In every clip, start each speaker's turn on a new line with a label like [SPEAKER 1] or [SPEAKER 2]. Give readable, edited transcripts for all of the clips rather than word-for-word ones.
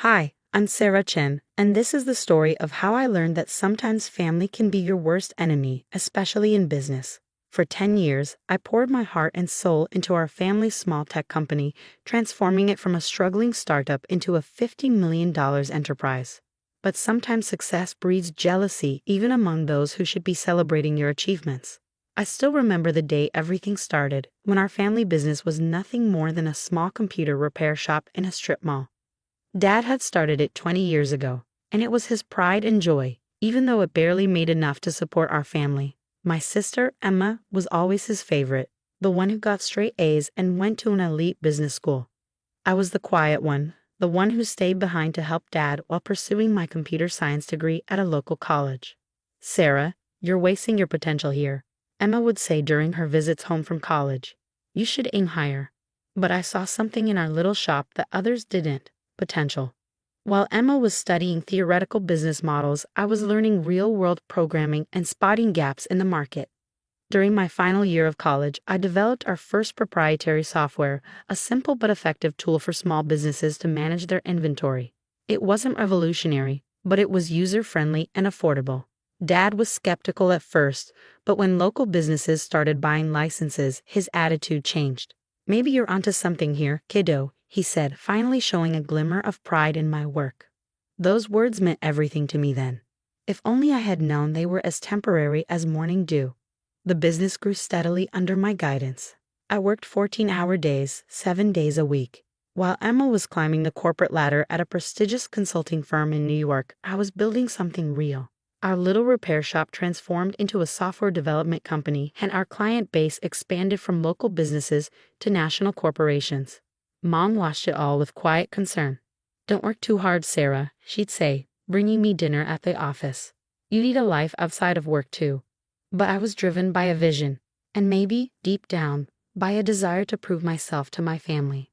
[SPEAKER 1] Hi, I'm Sarah Chen, and this is the story of how I learned that sometimes family can be your worst enemy, especially in business. For 10 years, I poured my heart and soul into our family's small tech company, transforming it from a struggling startup into a $50 million enterprise. But sometimes success breeds jealousy even among those who should be celebrating your achievements. I still remember the day everything started, when our family business was nothing more than a small computer repair shop in a strip mall. Dad had started it 20 years ago, and it was his pride and joy, even though it barely made enough to support our family. My sister, Emma, was always his favorite, the one who got straight A's and went to an elite business school. I was the quiet one, the one who stayed behind to help Dad while pursuing my computer science degree at a local college. "Sarah, you're wasting your potential here," Emma would say during her visits home from college. "You should aim higher." But I saw something in our little shop that others didn't: potential. While Emma was studying theoretical business models, I was learning real-world programming and spotting gaps in the market. During my final year of college, I developed our first proprietary software, a simple but effective tool for small businesses to manage their inventory. It wasn't revolutionary, but it was user-friendly and affordable. Dad was skeptical at first, but when local businesses started buying licenses, his attitude changed. "Maybe you're onto something here, kiddo," he said, finally showing a glimmer of pride in my work. Those words meant everything to me then. If only I had known they were as temporary as morning dew. The business grew steadily under my guidance. I worked 14-hour days, 7 days a week. While Emma was climbing the corporate ladder at a prestigious consulting firm in New York, I was building something real. Our little repair shop transformed into a software development company, and our client base expanded from local businesses to national corporations. Mom watched it all with quiet concern. "Don't work too hard, Sarah," she'd say, bringing me dinner at the office. "You need a life outside of work too." But I was driven by a vision, and maybe, deep down, by a desire to prove myself to my family.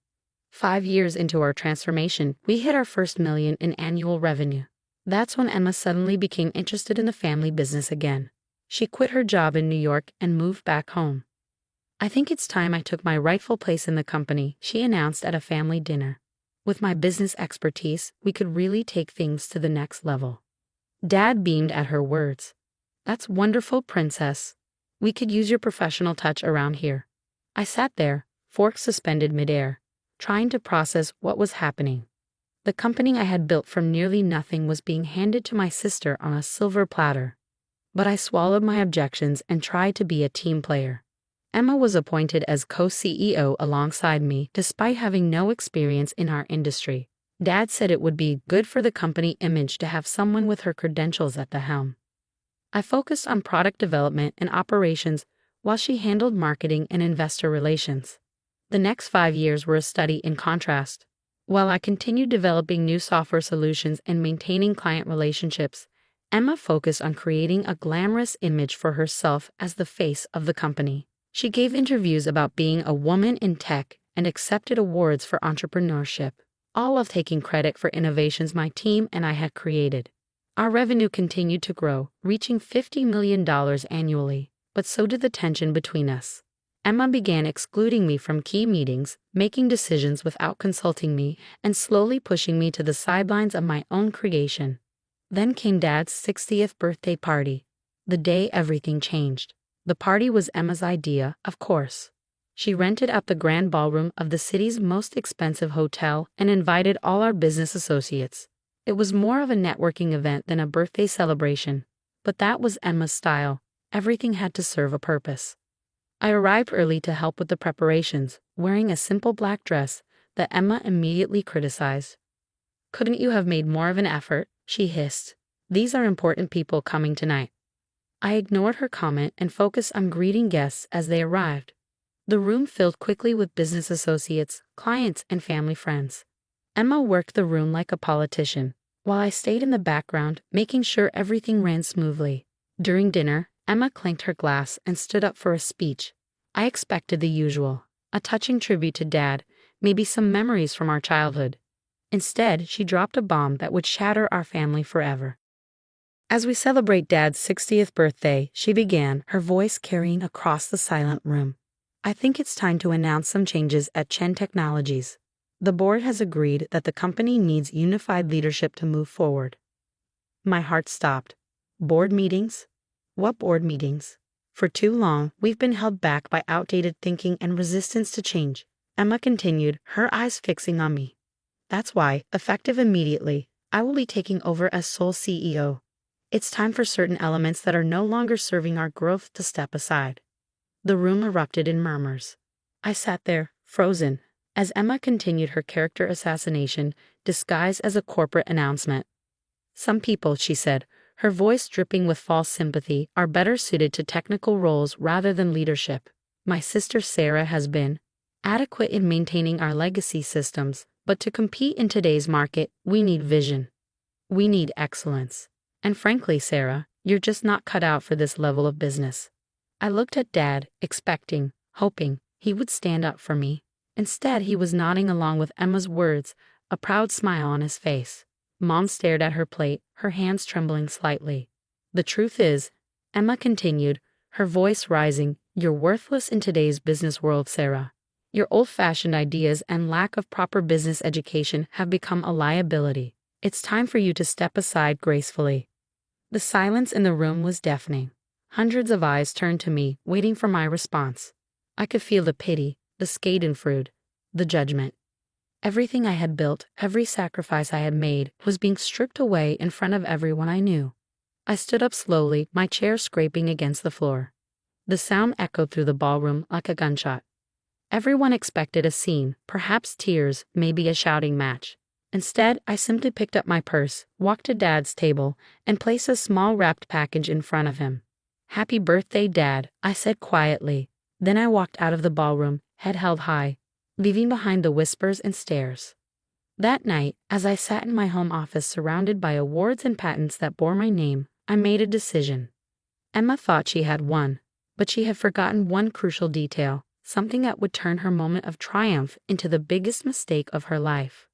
[SPEAKER 1] 5 years into our transformation, we hit our first million in annual revenue. That's when Emma suddenly became interested in the family business again. She quit her job in New York and moved back home. "I think it's time I took my rightful place in the company," she announced at a family dinner. With my business expertise, we could really take things to the next level. Dad beamed at her words. "That's wonderful, princess. We could use your professional touch around here." I sat there, fork suspended midair, trying to process what was happening. The company I had built from nearly nothing was being handed to my sister on a silver platter. But I swallowed my objections and tried to be a team player. Emma was appointed as co-CEO alongside me, despite having no experience in our industry. Dad said it would be good for the company image to have someone with her credentials at the helm. I focused on product development and operations while she handled marketing and investor relations. The next 5 years were a study in contrast. While I continued developing new software solutions and maintaining client relationships, Emma focused on creating a glamorous image for herself as the face of the company. She gave interviews about being a woman in tech and accepted awards for entrepreneurship, all of taking credit for innovations my team and I had created. Our revenue continued to grow, reaching $50 million annually, but so did the tension between us. Emma began excluding me from key meetings, making decisions without consulting me, and slowly pushing me to the sidelines of my own creation. Then came Dad's 60th birthday party. The day everything changed. The party was Emma's idea, of course. She rented out the grand ballroom of the city's most expensive hotel and invited all our business associates. It was more of a networking event than a birthday celebration, but that was Emma's style. Everything had to serve a purpose. I arrived early to help with the preparations, wearing a simple black dress that Emma immediately criticized. "Couldn't you have made more of an effort?" she hissed. "These are important people coming tonight." I ignored her comment and focused on greeting guests as they arrived. The room filled quickly with business associates, clients, and family friends. Emma worked the room like a politician, while I stayed in the background, making sure everything ran smoothly. During dinner, Emma clanked her glass and stood up for a speech. I expected the usual, a touching tribute to Dad, maybe some memories from our childhood. Instead, she dropped a bomb that would shatter our family forever. As we celebrate Dad's 60th birthday, she began, her voice carrying across the silent room. "I think it's time to announce some changes at Chen Technologies. The board has agreed that the company needs unified leadership to move forward. My heart stopped. Board meetings? What board meetings? For too long, we've been held back by outdated thinking and resistance to change, Emma continued, her eyes fixing on me. That's why, effective immediately, I will be taking over as sole CEO. It's time for certain elements that are no longer serving our growth to step aside. The room erupted in murmurs. I sat there, frozen, as Emma continued her character assassination, disguised as a corporate announcement. Some people, she said, her voice dripping with false sympathy, are better suited to technical roles rather than leadership. My sister Sarah has been adequate in maintaining our legacy systems, but to compete in today's market, we need vision. We need excellence. And frankly, Sarah, you're just not cut out for this level of business. I looked at Dad, expecting, hoping, he would stand up for me. Instead, he was nodding along with Emma's words, a proud smile on his face. Mom stared at her plate, her hands trembling slightly. The truth is, Emma continued, her voice rising, you're worthless in today's business world, Sarah. Your old-fashioned ideas and lack of proper business education have become a liability. It's time for you to step aside gracefully. The silence in the room was deafening. Hundreds of eyes turned to me, waiting for my response. I could feel the pity, the schadenfreude, the judgment. Everything I had built, every sacrifice I had made, was being stripped away in front of everyone I knew. I stood up slowly, my chair scraping against the floor. The sound echoed through the ballroom like a gunshot. Everyone expected a scene, perhaps tears, maybe a shouting match. Instead, I simply picked up my purse, walked to Dad's table, and placed a small wrapped package in front of him. "Happy birthday, Dad," I said quietly. Then I walked out of the ballroom, head held high, leaving behind the whispers and stares. That night, as I sat in my home office surrounded by awards and patents that bore my name, I made a decision. Emma thought she had won, but she had forgotten one crucial detail, something that would turn her moment of triumph into the biggest mistake of her life.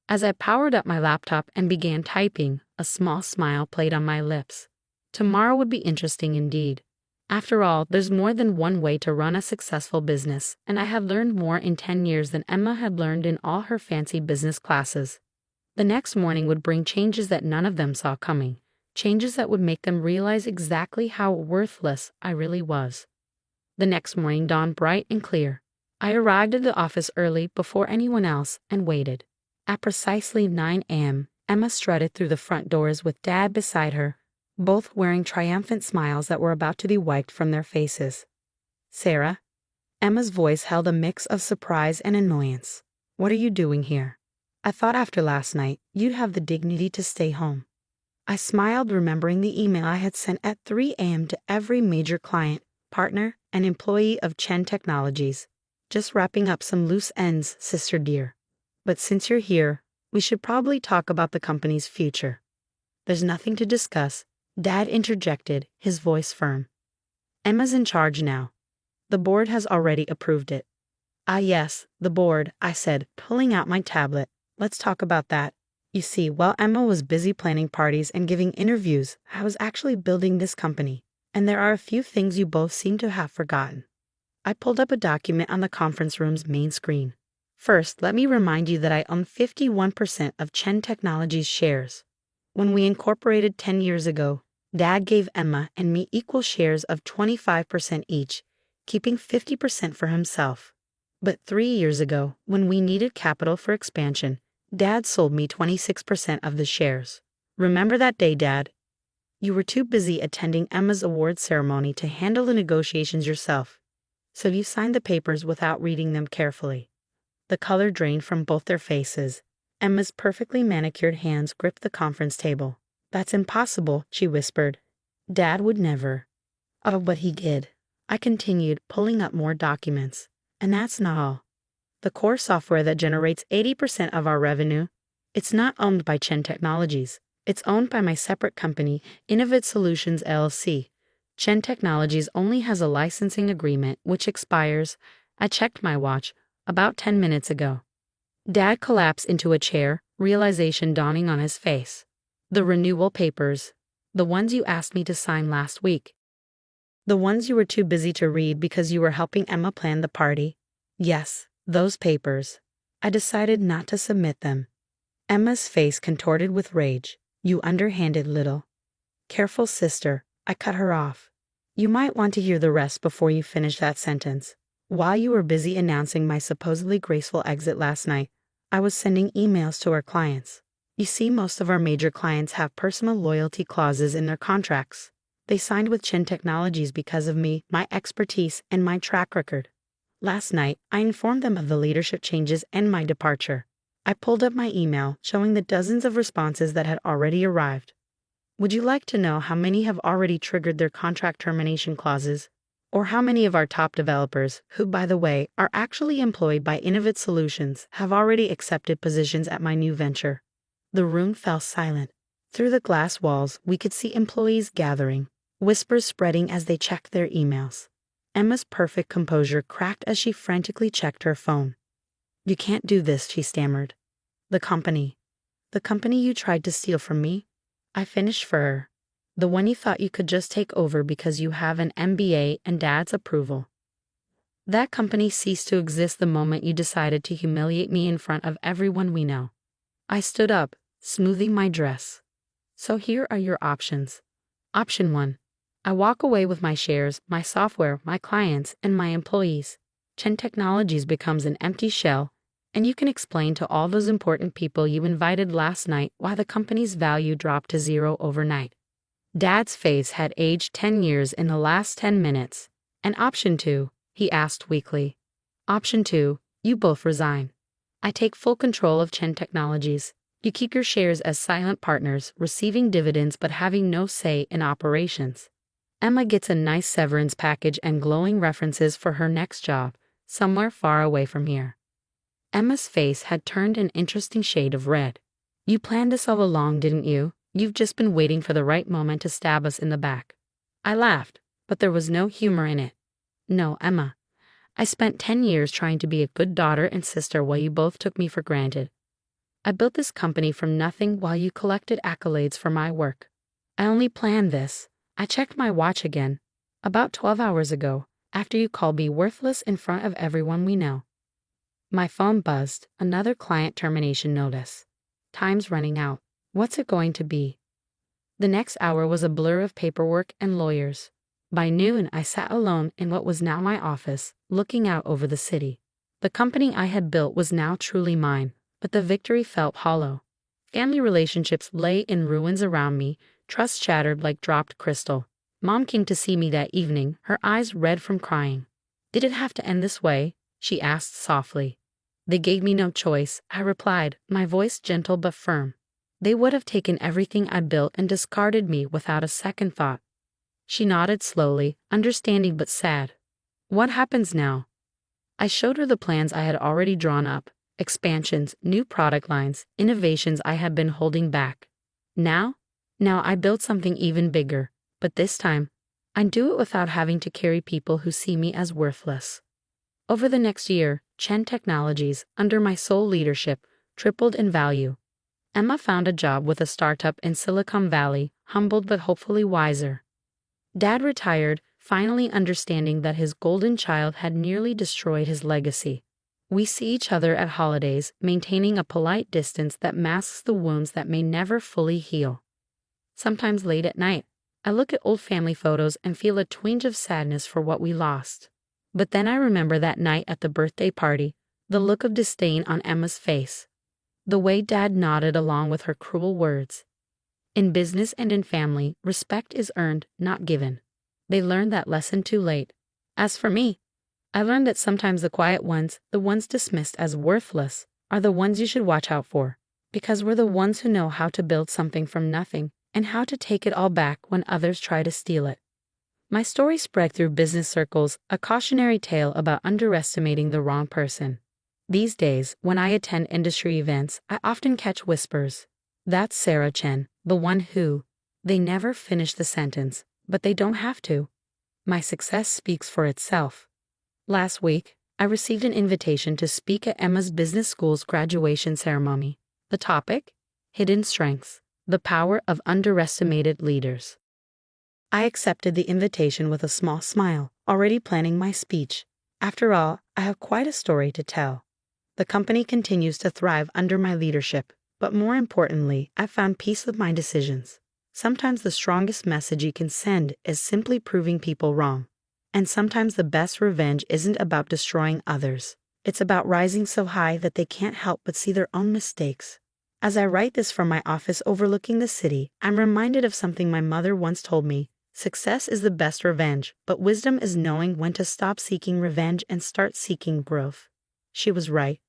[SPEAKER 1] As I powered up my laptop and began typing, a small smile played on my lips. Tomorrow would be interesting indeed. After all, there's more than one way to run a successful business, and I had learned more in 10 years than Emma had learned in all her fancy business classes. The next morning would bring changes that none of them saw coming, changes that would make them realize exactly how worthless I really was. The next morning dawned bright and clear. I arrived at the office early before anyone else and waited. At precisely 9 a.m., Emma strutted through the front doors with Dad beside her, both wearing triumphant smiles that were about to be wiped from their faces. "Sarah?" Emma's voice held a mix of surprise and annoyance. "What are you doing here? I thought after last night, you'd have the dignity to stay home." I smiled, remembering the email I had sent at 3 a.m. to every major client, partner, and employee of Chen Technologies. "Just wrapping up some loose ends, sister dear. But since you're here, we should probably talk about the company's future." "There's nothing to discuss," Dad interjected, his voice firm. "Emma's in charge now. The board has already approved it." "Ah yes, the board," I said, pulling out my tablet. "Let's talk about that. You see, while Emma was busy planning parties and giving interviews, I was actually building this company. And there are a few things you both seem to have forgotten." I pulled up a document on the conference room's main screen. "First, let me remind you that I own 51% of Chen Technologies shares. When we incorporated 10 years ago, Dad gave Emma and me equal shares of 25% each, keeping 50% for himself. But 3 years ago, when we needed capital for expansion, Dad sold me 26% of the shares. Remember that day, Dad? You were too busy attending Emma's award ceremony to handle the negotiations yourself, so you signed the papers without reading them carefully." The color drained from both their faces. Emma's perfectly manicured hands gripped the conference table. "That's impossible," she whispered. "Dad would never." "Oh, but he did," I continued, pulling up more documents. "And that's not all. The core software that generates 80% of our revenue, it's not owned by Chen Technologies. It's owned by my separate company, Innovate Solutions LLC. Chen Technologies only has a licensing agreement which expires, I checked my watch, about 10 minutes ago." Dad collapsed into a chair, realization dawning on his face. "The renewal papers. The ones you asked me to sign last week. The ones you were too busy to read because you were helping Emma plan the party. Yes, those papers. I decided not to submit them. Emma's face contorted with rage. You underhanded little. Careful, sister, I cut her off. You might want to hear the rest before you finish that sentence. While you were busy announcing my supposedly graceful exit last night, I was sending emails to our clients. You see, most of our major clients have personal loyalty clauses in their contracts. They signed with Chin Technologies because of me, my expertise, and my track record. Last night, I informed them of the leadership changes and my departure. I pulled up my email, showing the dozens of responses that had already arrived. Would you like to know how many have already triggered their contract termination clauses? Or how many of our top developers, who, by the way, are actually employed by Innovative Solutions, have already accepted positions at my new venture? The room fell silent. Through the glass walls, we could see employees gathering, whispers spreading as they checked their emails. Emma's perfect composure cracked as she frantically checked her phone. You can't do this, she stammered. The company you tried to steal from me? I finished for her. The one you thought you could just take over because you have an MBA and Dad's approval. That company ceased to exist the moment you decided to humiliate me in front of everyone we know. I stood up, smoothing my dress. So here are your options. Option 1. I walk away with my shares, my software, my clients, and my employees. Chen Technologies becomes an empty shell, and you can explain to all those important people you invited last night why the company's value dropped to zero overnight. Dad's face had aged 10 years in the last 10 minutes. And option 2, he asked weakly. Option 2, you both resign. I take full control of Chen Technologies. You keep your shares as silent partners, receiving dividends but having no say in operations. Emma gets a nice severance package and glowing references for her next job, somewhere far away from here. Emma's face had turned an interesting shade of red. You planned this all along, didn't you? You've just been waiting for the right moment to stab us in the back. I laughed, but there was no humor in it. No, Emma. I spent 10 years trying to be a good daughter and sister while you both took me for granted. I built this company from nothing while you collected accolades for my work. I only planned this. I checked my watch again, about 12 hours ago, after you called me worthless in front of everyone we know. My phone buzzed, another client termination notice. Time's running out. What's it going to be? The next hour was a blur of paperwork and lawyers. By noon, I sat alone in what was now my office, looking out over the city. The company I had built was now truly mine, but the victory felt hollow. Family relationships lay in ruins around me, trust shattered like dropped crystal. Mom came to see me that evening, her eyes red from crying. Did it have to end this way? She asked softly. They gave me no choice, I replied, my voice gentle but firm. They would have taken everything I built and discarded me without a second thought. She nodded slowly, understanding but sad. What happens now? I showed her the plans I had already drawn up, expansions, new product lines, innovations I had been holding back. Now I built something even bigger, but this time, I'd do it without having to carry people who see me as worthless. Over the next year, Chen Technologies, under my sole leadership, tripled in value. Emma found a job with a startup in Silicon Valley, humbled but hopefully wiser. Dad retired, finally understanding that his golden child had nearly destroyed his legacy. We see each other at holidays, maintaining a polite distance that masks the wounds that may never fully heal. Sometimes late at night, I look at old family photos and feel a twinge of sadness for what we lost. But then I remember that night at the birthday party, the look of disdain on Emma's face. The way Dad nodded along with her cruel words. In business and in family, respect is earned, not given. They learned that lesson too late. As for me, I learned that sometimes the quiet ones, the ones dismissed as worthless, are the ones you should watch out for, because we're the ones who know how to build something from nothing and how to take it all back when others try to steal it. My story spread through business circles, a cautionary tale about underestimating the wrong person. These days, when I attend industry events, I often catch whispers. That's Sarah Chen, the one who. They never finish the sentence, but they don't have to. My success speaks for itself. Last week, I received an invitation to speak at Emma's business school's graduation ceremony. The topic? Hidden Strengths, the Power of Underestimated Leaders. I accepted the invitation with a small smile, already planning my speech. After all, I have quite a story to tell. The company continues to thrive under my leadership, but more importantly, I found peace with my decisions. Sometimes the strongest message you can send is simply proving people wrong. And sometimes the best revenge isn't about destroying others. It's about rising so high that they can't help but see their own mistakes. As I write this from my office overlooking the city, I'm reminded of something my mother once told me. Success is the best revenge, but wisdom is knowing when to stop seeking revenge and start seeking growth. She was right.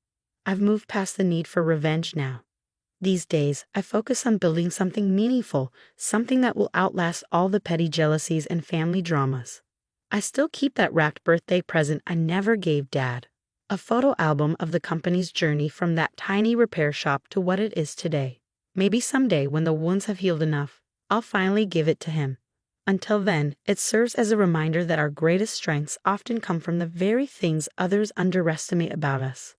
[SPEAKER 1] I've moved past the need for revenge now. These days, I focus on building something meaningful, something that will outlast all the petty jealousies and family dramas. I still keep that wrapped birthday present I never gave Dad. A photo album of the company's journey from that tiny repair shop to what it is today. Maybe someday when the wounds have healed enough, I'll finally give it to him. Until then, it serves as a reminder that our greatest strengths often come from the very things others underestimate about us.